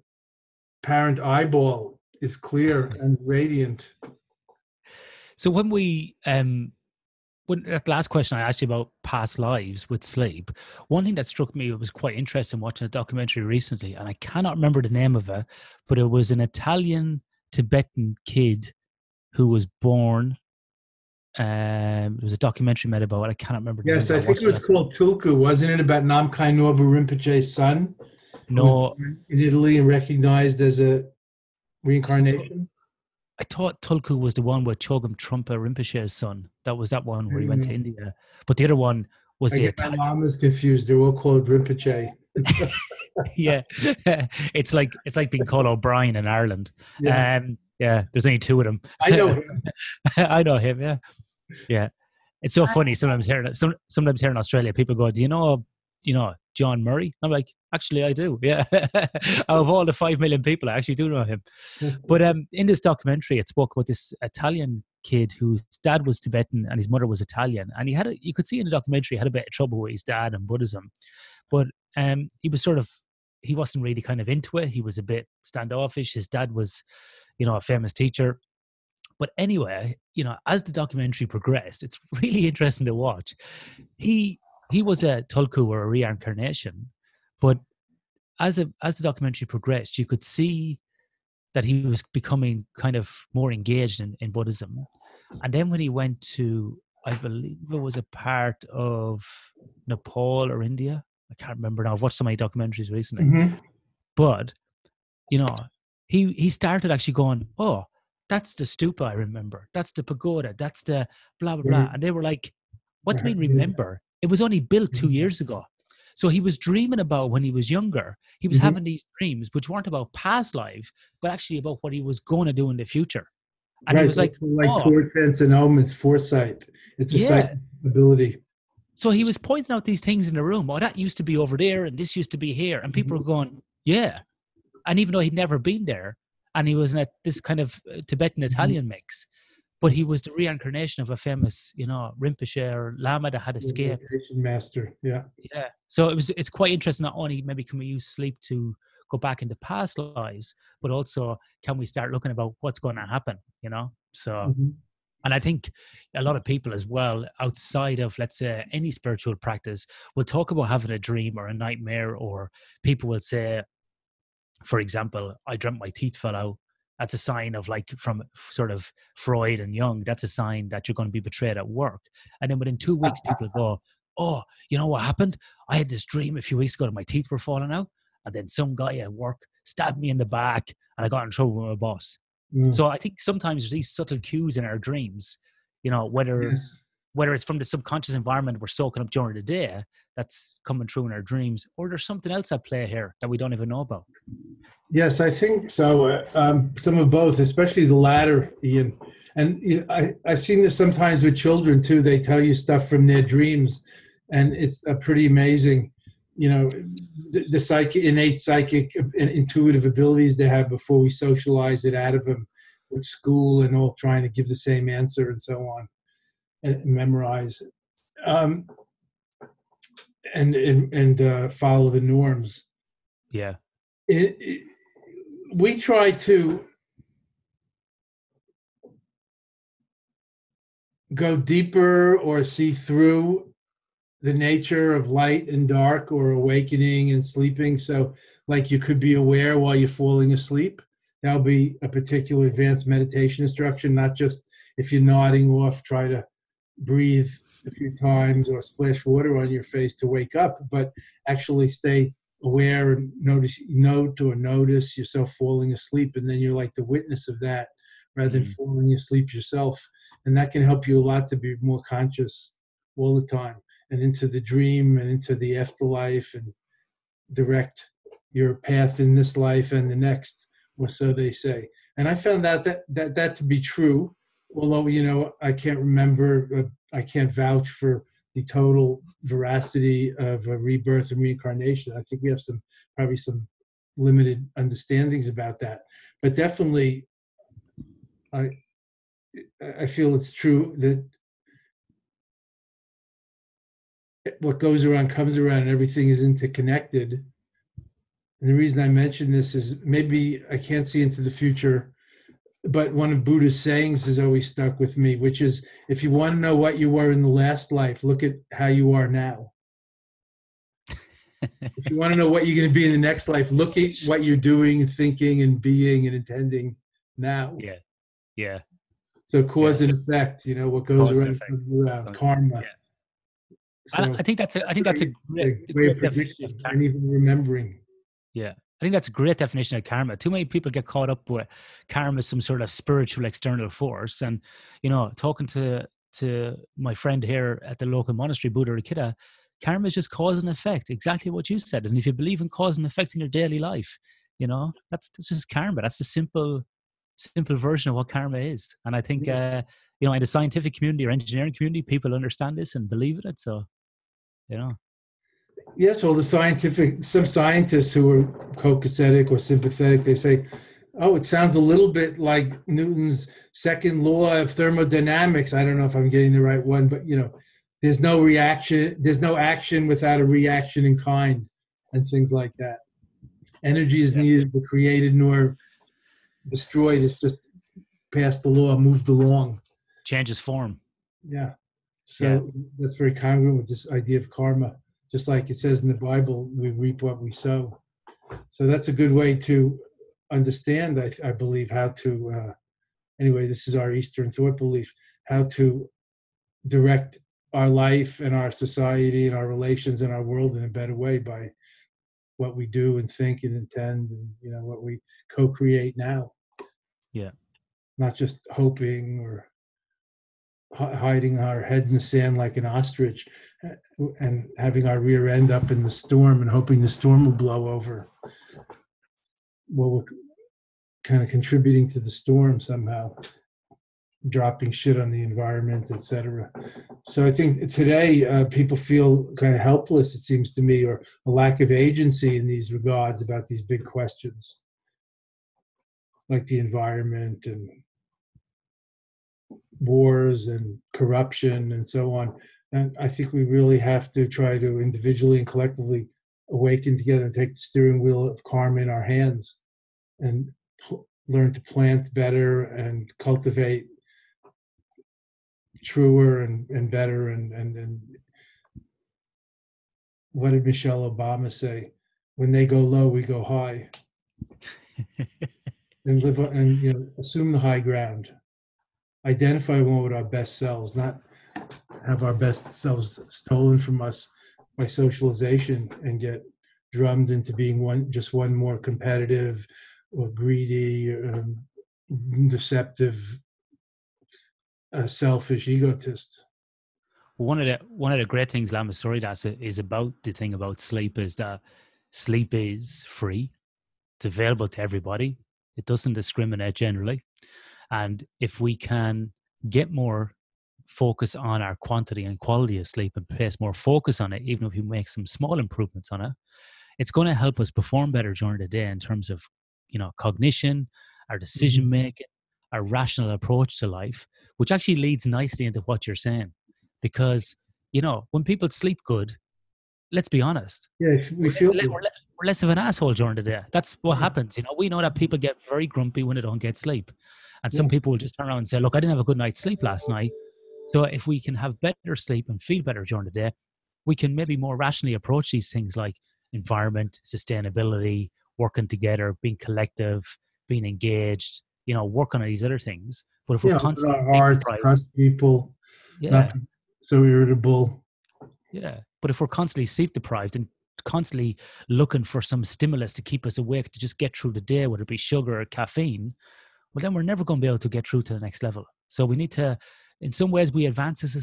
eyeball is clear and radiant. So when that last question I asked you about past lives with sleep, one thing that struck me, it was quite interesting watching a documentary recently, and I cannot remember the name of it, but it was an Italian Tibetan kid who was born There was a documentary made about it. I cannot remember the name. Yes, I think it was called Tulku. Wasn't it about Namkhai Norbu Rinpoche's son? Who was No, born in Italy and recognized as a reincarnation? I thought Tulku was the one with Chogyam Trungpa Rinpoche's son. That was that one where he went to India. But the other one was I the get my Italian. lamas confused. They're all called Rinpoche. Yeah, it's like being called O'Brien in Ireland. Yeah. Yeah, there's only two of them. I know him. I know him. Yeah, yeah. It's so funny. Sometimes here in Australia, people go, "Do you know John Murray?" I'm like, "Actually, I do." Yeah, out of all the 5 million people, I actually do know him. But in this documentary, it spoke about this Italian kid whose dad was Tibetan and his mother was Italian, and you could see in the documentary he had a bit of trouble with his dad and Buddhism, but he wasn't really kind of into it. He was a bit standoffish. His dad was, a famous teacher. But anyway, as the documentary progressed, it's really interesting to watch. He was a tulku or a reincarnation, but as the documentary progressed, you could see that he was becoming kind of more engaged in Buddhism. And then when he went to, I believe it was a part of Nepal or India, I can't remember now. I've watched so many documentaries recently. Mm-hmm. But, he started actually going, oh, that's the stupa I remember. That's the pagoda. That's the blah, blah, blah. And they were like, what do you mean remember? It was only built 2 years ago. So he was dreaming about when he was younger. He was having these dreams, which weren't about past life, but actually about what he was going to do in the future. And he was like portents and omens, foresight. It's a psychic ability. So he was pointing out these things in the room. Oh, that used to be over there, and this used to be here. And people were going, yeah. And even though he'd never been there, and he was in this kind of Tibetan-Italian mix, but he was the reincarnation of a famous, Rinpoche or Lama that had escaped. Master, yeah. Yeah. So it's quite interesting. Not only maybe can we use sleep to go back into past lives, but also can we start looking about what's going to happen, So, and I think a lot of people as well, outside of, let's say, any spiritual practice, will talk about having a dream or a nightmare, or people will say, for example, I dreamt my teeth fell out. That's a sign of, like, from sort of Freud and Jung, that's a sign that you're going to be betrayed at work. And then within 2 weeks, people go, oh, you know what happened? I had this dream a few weeks ago that my teeth were falling out. And then some guy at work stabbed me in the back and I got in trouble with my boss. So I think sometimes there's these subtle cues in our dreams, whether it's from the subconscious environment we're soaking up during the day that's coming through in our dreams, or there's something else at play here that we don't even know about. Yes, I think so. Some of both, especially the latter, Ian. And I've seen this sometimes with children too. They tell you stuff from their dreams, and it's pretty amazing. The innate psychic and intuitive abilities they have before we socialize it out of them with school and all trying to give the same answer and so on and memorize and follow the norms. Yeah. We try to go deeper or see through the nature of light and dark, or awakening and sleeping. So, like, you could be aware while you're falling asleep. That'll be a particular advanced meditation instruction, not just if you're nodding off, try to breathe a few times or splash water on your face to wake up, but actually stay aware and notice yourself falling asleep, and then you're like the witness of that rather than falling asleep yourself. And that can help you a lot to be more conscious all the time and into the dream and into the afterlife and direct your path in this life and the next, or so they say. And I found that to be true, although, I can't remember, I can't vouch for the total veracity of a rebirth and reincarnation. I think we have probably some limited understandings about that. But definitely, I feel it's true that what goes around comes around, and everything is interconnected. And the reason I mention this is maybe I can't see into the future, but one of Buddha's sayings has always stuck with me, which is, if you want to know what you were in the last life, look at how you are now. If you want to know what you're going to be in the next life, look at what you're doing, thinking, and being and intending now. Yeah. So cause Yeah. and effect, what goes Cause and around effect. comes around, Cause- karma. Yeah. So I think that's a way great of definition of predicting karma. and even remembering. Yeah. I think that's a great definition of karma. Too many people get caught up with karma as some sort of spiritual external force. And, talking to my friend here at the local monastery, Buddha Rikita, karma is just cause and effect, exactly what you said. And if you believe in cause and effect in your daily life, that's just karma. That's the simple version of what karma is. And I think, Yes. in the scientific community or engineering community, people understand this and believe in it. So, Yes, well, some scientists who are copacetic or sympathetic, they say, oh, it sounds a little bit like Newton's second law of thermodynamics. I don't know if I'm getting the right one, but there's no action without a reaction in kind, and things like that. Energy is neither created nor destroyed. It's just passed the law, moved along. changes form. Yeah. So that's very congruent with this idea of karma. Just like it says in the Bible, we reap what we sow. So that's a good way to understand, I believe, how to, anyway, this is our Eastern thought belief, how to direct our life and our society and our relations and our world in a better way by what we do and think and intend and, what we co-create now. Yeah. Not just hoping or hiding our head in the sand like an ostrich and having our rear end up in the storm and hoping the storm will blow over. Well, we're kind of contributing to the storm somehow, dropping shit on the environment, etc. So I think today people feel kind of helpless, it seems to me, or a lack of agency in these regards about these big questions like the environment and wars and corruption and so on. And I think we really have to try to individually and collectively awaken together and take the steering wheel of karma in our hands and learn to plant better and cultivate truer and better. And what did Michelle Obama say? When they go low, we go high. And live and assume the high ground. Identify one with our best selves, not have our best selves stolen from us by socialization and get drummed into being one more competitive or greedy, deceptive, selfish egotist. One of the great things Lama Surya is about the thing about sleep is that sleep is free. It's available to everybody. It doesn't discriminate generally. And if we can get more focus on our quantity and quality of sleep and place more focus on it, even if we make some small improvements on it, it's going to help us perform better during the day in terms of, cognition, our decision making, our rational approach to life, which actually leads nicely into what you're saying. Because, when people sleep good, let's be honest. Yeah, we feel good. We're less of an asshole during the day. That's what happens. We know that people get very grumpy when they don't get sleep. And some people will just turn around and say, look, I didn't have a good night's sleep last night. So if we can have better sleep and feel better during the day, we can maybe more rationally approach these things like environment, sustainability, working together, being collective, being engaged, working on these other things. But if we're constantly our hearts, trust people, not so irritable. Yeah. But if we're constantly sleep deprived and constantly looking for some stimulus to keep us awake to just get through the day, whether it be sugar or caffeine, well, then we're never going to be able to get through to the next level. So we need to, in some ways, we advance as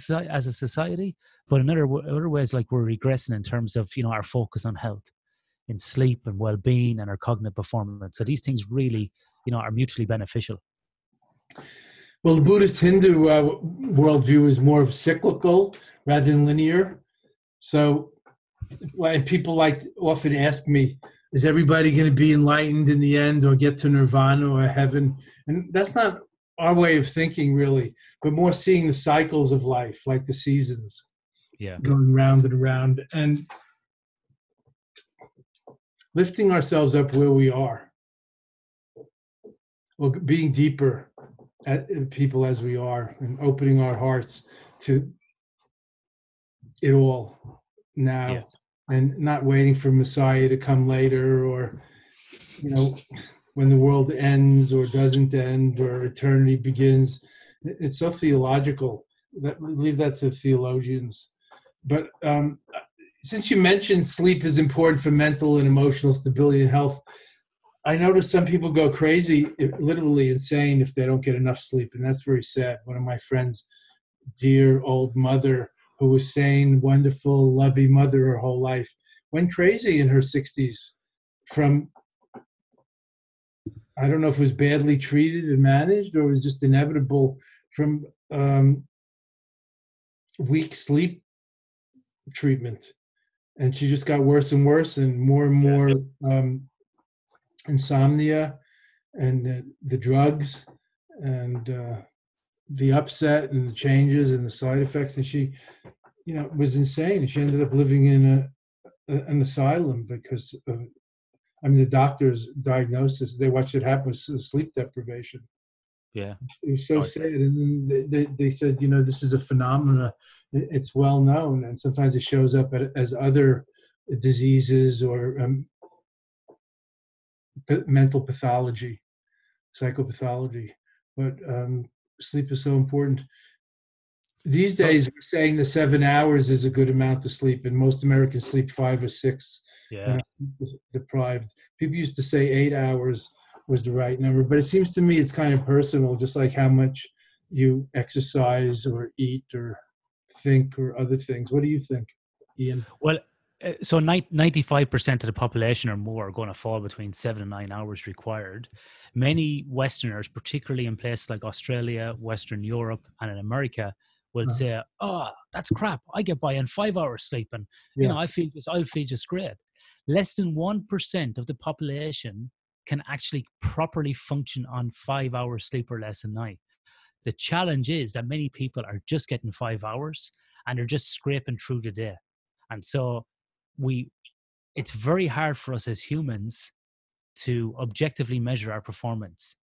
a society, but in other ways, like we're regressing in terms of, our focus on health, in sleep and well-being and our cognitive performance. So these things really, are mutually beneficial. Well, the Buddhist Hindu worldview is more of cyclical rather than linear. So, and people often ask me, is everybody going to be enlightened in the end or get to nirvana or heaven? And that's not our way of thinking, really, but more seeing the cycles of life, like the seasons, going round and around, and lifting ourselves up where we are, or being deeper at people as we are, and opening our hearts to it all now, and not waiting for Messiah to come later, or when the world ends or doesn't end or eternity begins. It's so theological. Leave that to theologians. But since you mentioned sleep is important for mental and emotional stability and health, I notice some people go crazy, literally insane, if they don't get enough sleep, and that's very sad. One of my friends, dear old mother, who was sane, wonderful, loving mother her whole life, went crazy in her 60s from, I don't know if it was badly treated and managed or it was just inevitable from weak sleep treatment. And she just got worse and worse and more insomnia and the drugs and the upset and the changes and the side effects. And she, was insane. She ended up living in an asylum because of, the doctor's diagnosis, they watched it happen, was sleep deprivation. Yeah. It was so sad. And then they said, this is a phenomena. It's well known. And sometimes it shows up as other diseases or mental pathology, psychopathology. But sleep is so important. These days, we're saying the 7 hours is a good amount to sleep, and most Americans sleep 5 or 6. Yeah. Deprived. People used to say 8 hours was the right number, but it seems to me it's kind of personal, just like how much you exercise or eat or think or other things. What do you think, Ian? Well, so 95% of the population or more are going to fall between 7 and 9 hours required. Many Westerners, particularly in places like Australia, Western Europe, and in America, will say, "Oh, that's crap. I get by on 5 hours sleep, and I'll feel just great." Less than 1% of the population can actually properly function on 5 hours sleep or less a night. The challenge is that many people are just getting 5 hours and they're just scraping through the day. And so it's very hard for us as humans to objectively measure our performance,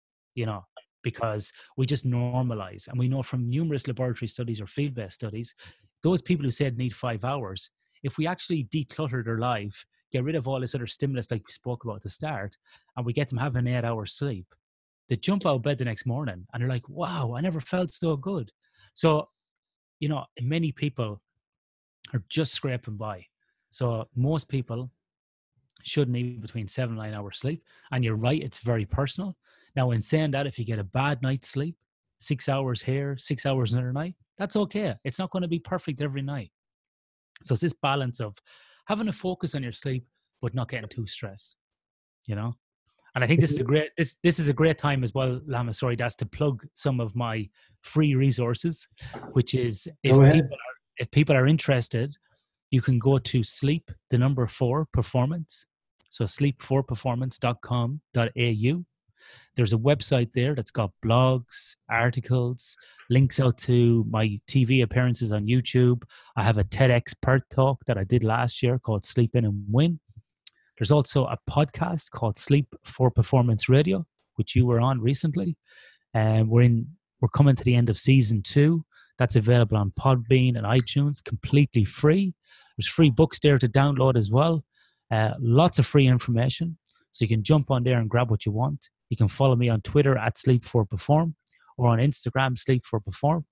because we just normalize. And we know from numerous laboratory studies or field-based studies, those people who said need 5 hours, if we actually declutter their life, get rid of all this other stimulus like we spoke about at the start, and we get them having 8 hours sleep, they jump out of bed the next morning and they're like, wow, I never felt so good. So, many people are just scraping by. So most people should need between 7 and 9 hours sleep. And you're right, it's very personal. Now, in saying that, if you get a bad night's sleep, 6 hours here, 6 hours another night, that's okay. It's not going to be perfect every night. So it's this balance of having a focus on your sleep, but not getting too stressed, And I think this is a great time as well, Lama. Sorry, that's to plug some of my free resources, which is if people are interested, you can go to sleep, the number 4 performance. So sleep4performance.com.au. There's a website there that's got blogs, articles, links out to my TV appearances on YouTube. I have a TEDx Perth talk that I did last year called Sleep In and Win. There's also a podcast called Sleep for Performance Radio, which you were on recently. And we're coming to the end of season 2. That's available on Podbean and iTunes, completely free. There's free books there to download as well. Lots of free information. So you can jump on there and grab what you want. You can follow me on Twitter at Sleep4Perform or on Instagram, Sleep4Perform.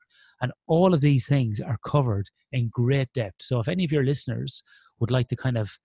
And all of these things are covered in great depth. So if any of your listeners would like to kind of,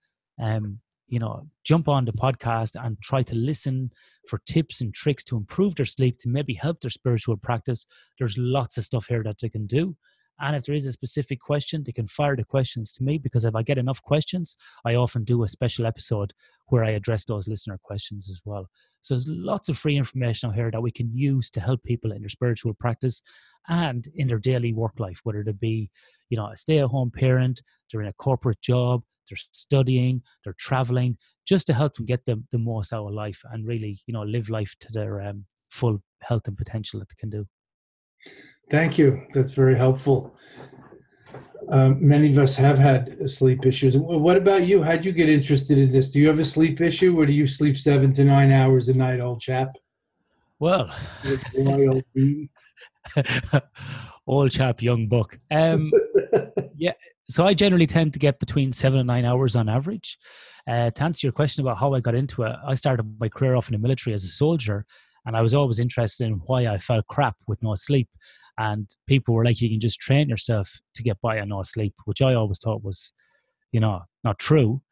jump on the podcast and try to listen for tips and tricks to improve their sleep, to maybe help their spiritual practice, there's lots of stuff here that they can do. And if there is a specific question, they can fire the questions to me, because if I get enough questions, I often do a special episode where I address those listener questions as well. So there's lots of free information out here that we can use to help people in their spiritual practice and in their daily work life, whether they be, a stay-at-home parent, they're in a corporate job, they're studying, they're traveling, just to help them get the most out of life and really, live life to their full health and potential that they can do. Thank you. That's very helpful. Many of us have had sleep issues. What about you? How'd you get interested in this? Do you have a sleep issue, or do you sleep 7 to 9 hours a night, old chap? Well, old chap, young buck. Yeah. So I generally tend to get between 7 and 9 hours on average. To answer your question about how I got into it, I started my career off in the military as a soldier, and I was always interested in why I felt crap with no sleep. And people were like, you can just train yourself to get by on no sleep, which I always thought was, not true.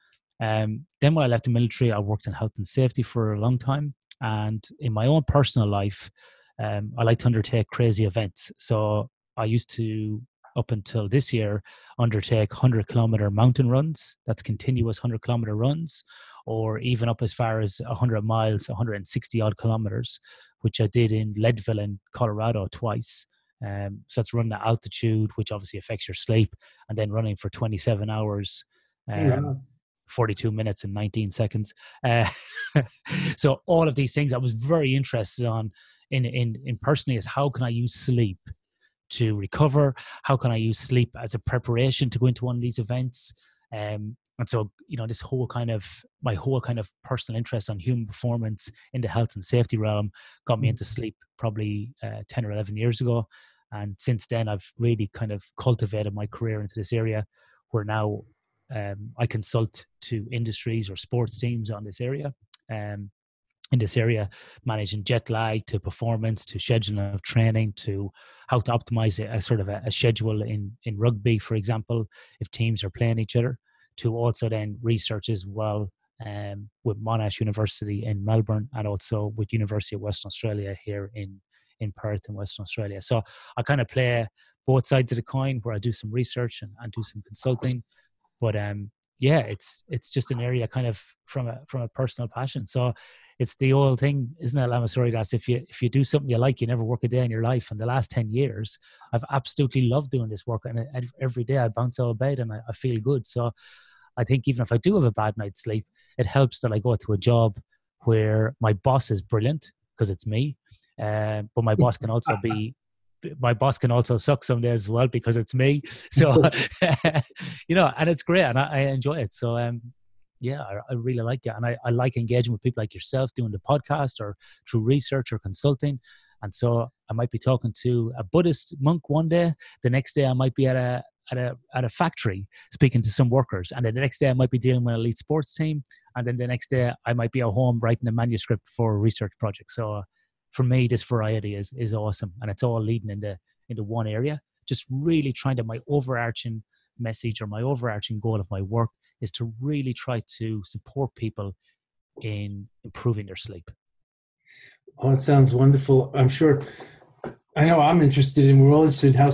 Then when I left the military, I worked in health and safety for a long time. And in my own personal life, I like to undertake crazy events. So I used to, up until this year, undertake 100-kilometer mountain runs. That's continuous 100-kilometer runs, or even up as far as 100 miles, 160 odd kilometers, which I did in Leadville in Colorado twice. So that's running at altitude, which obviously affects your sleep, and then running for 27 hours, 42 minutes and 19 seconds. So all of these things I was very interested on in personally is how can I use sleep to recover? How can I use sleep as a preparation to go into one of these events? And so, this my whole kind of personal interest on human performance in the health and safety realm got me into sleep probably 10 or 11 years ago. And since then, I've really kind of cultivated my career into this area where now I consult to industries or sports teams on this area. In this area, managing jet lag to performance, to scheduling of training, to how to optimize a sort of a schedule in rugby, for example, if teams are playing each other, to also then research as well with Monash University in Melbourne, and also with University of Western Australia here in Perth in Western Australia. So I kind of play both sides of the coin, where I do some research and do some consulting. But it's just an area kind of from a personal passion. So it's the old thing, isn't it, Lama Surya? That's if you do something you like, you never work a day in your life. And the last 10 years, I've absolutely loved doing this work. And every day I bounce out of bed and I feel good. So I think even if I do have a bad night's sleep, it helps that I go to a job where my boss is brilliant because it's me. But my boss can also suck some days as well because it's me. So, and it's great and I enjoy it. So, I really like it. And I like engaging with people like yourself doing the podcast or through research or consulting. And so I might be talking to a Buddhist monk one day. The next day I might be at a factory speaking to some workers. And then the next day I might be dealing with an elite sports team. And then the next day I might be at home writing a manuscript for a research project. So for me, this variety is awesome. And it's all leading into one area. Just really trying to, my overarching message or my overarching goal of my work is to really try to support people in improving their sleep. Oh, it sounds wonderful. I'm sure. I know I'm interested in, we're all interested in how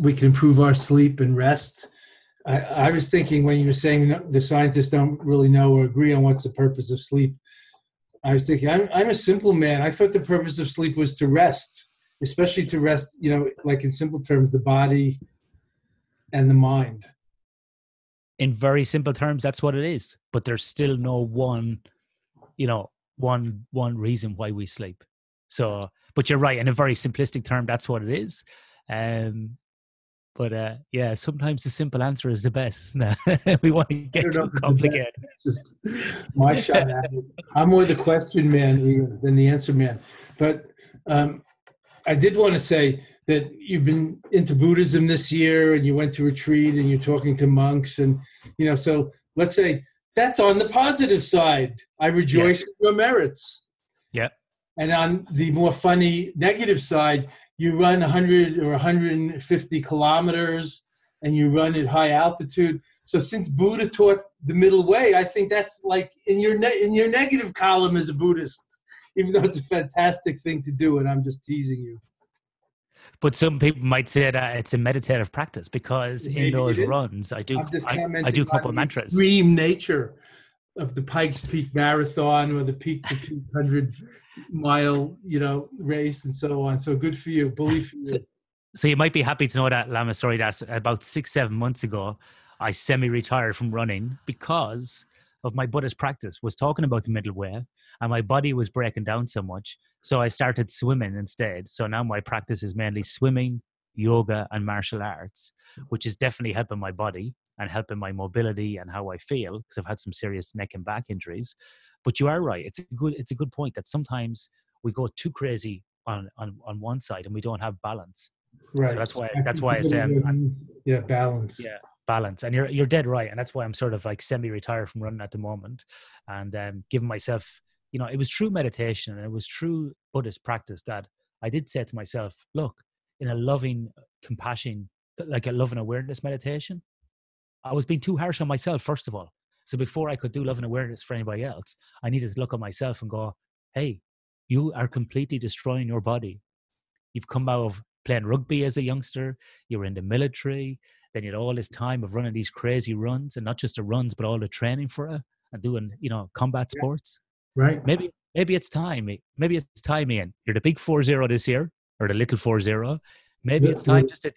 we can improve our sleep and rest. I was thinking when you were saying the scientists don't really know or agree on what's the purpose of sleep, I was thinking, I'm a simple man. I thought the purpose of sleep was to rest, especially to rest, like in simple terms, the body and the mind. In very simple terms, that's what it is. But there's still no one reason why we sleep. So, but you're right. In a very simplistic term, that's what it is. But sometimes the simple answer is the best. We want to get too complicated. Just my shot at it. I'm more the question man than the answer man. But I did want to say that you've been into Buddhism this year and you went to retreat and you're talking to monks. And, so let's say that's on the positive side. I rejoice in your merits. Yeah. And on the more funny negative side, you run 100 or 150 kilometers and you run at high altitude. So since Buddha taught the middle way, I think that's like in your negative column as a Buddhist, even though it's a fantastic thing to do. And I'm just teasing you. But some people might say that it's a meditative practice because in those runs, I do a couple of mantras. Extreme nature of the Pikes Peak Marathon or the Peak 100-mile, race and so on. So good for you. Bully for you. So you might be happy to know that, Lama, sorry, that's about 6-7 months ago, I semi-retired from running because of my Buddhist practice, was talking about the middle way and my body was breaking down so much. So I started swimming instead. So now my practice is mainly swimming, yoga and martial arts, which is definitely helping my body and helping my mobility and how I feel because I've had some serious neck and back injuries. But you are right. It's a good point that sometimes we go too crazy on one side and we don't have balance. Right. So that's why I say balance. Yeah, balance. And you're dead right. And that's why I'm sort of like semi-retired from running at the moment and giving myself, it was true meditation and it was true Buddhist practice that I did say to myself, look, in a loving compassion, like a love and awareness meditation, I was being too harsh on myself, first of all. So before I could do love and awareness for anybody else, I needed to look at myself and go, hey, you are completely destroying your body. You've come out of playing rugby as a youngster. You were in the military. Then you had all this time of running these crazy runs, and not just the runs, but all the training for it and doing, combat sports. Right. Maybe it's time. Maybe it's time, Ian. You're the big 4-0 this year, or the little 4-0. Maybe it's time just to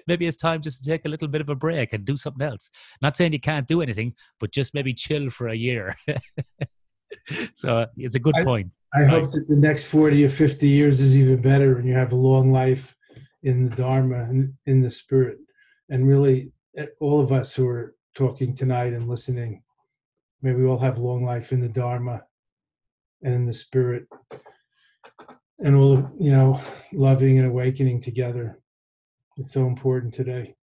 maybe it's time just to take a little bit of a break and do something else. Not saying you can't do anything, but just maybe chill for a year. So it's a good point. I hope that the next 40 or 50 years is even better, and you have a long life in the Dharma and in the spirit. And really, all of us who are talking tonight and listening, may we all have long life in the Dharma and in the spirit, and all, loving and awakening together. It's so important today.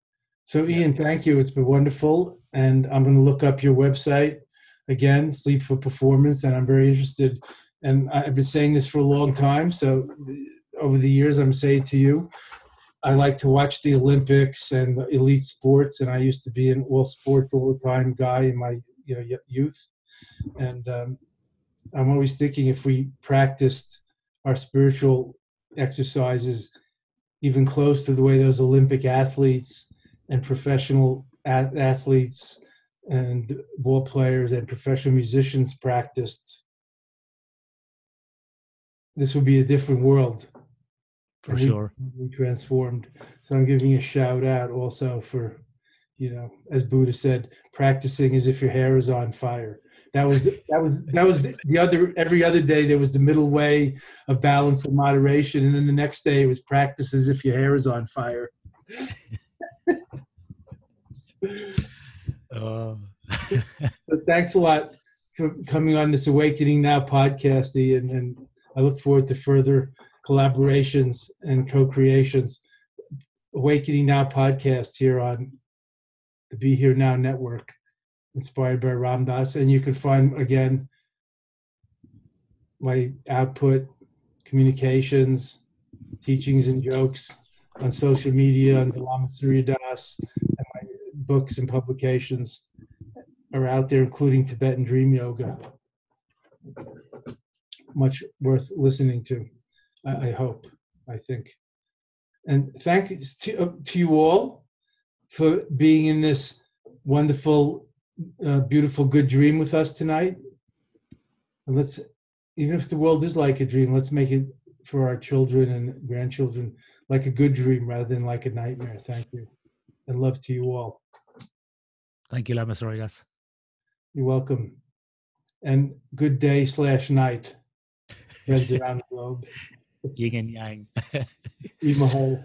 So Ian, thank you. It's been wonderful. And I'm going to look up your website again, Sleep for Performance, and I'm very interested. And I've been saying this for a long time. So over the years, I'm saying to you, I like to watch the Olympics and the elite sports. And I used to be an all sports all the time guy in my youth. And I'm always thinking, if we practiced our spiritual exercises even close to the way those Olympic athletes and professional athletes and ball players and professional musicians practiced, this would be a different world. For sure. We transformed. So I'm giving a shout out also for, as Buddha said, practicing as if your hair is on fire. That was the other, every other day there was the middle way of balance and moderation. And then the next day it was practice as if your hair is on fire. So thanks a lot for coming on this Awakening Now podcast, Ian, and I look forward to further collaborations and co-creations. Awakening Now podcast here on the Be Here Now network, inspired by Ram Dass. And you can find, again, my output, communications, teachings and jokes on social media, on the Lama Surya Das, and my books and publications are out there, including Tibetan Dream Yoga. Much worth listening to, I hope, I think. And thanks to you all for being in this wonderful, beautiful, good dream with us tonight. And let's, even if the world is like a dream, let's make it for our children and grandchildren like a good dream rather than like a nightmare. Thank you. And love to you all. Thank you, Lama Surya. You're welcome. And good day / night, friends around the globe. Yin and yang. Imahal.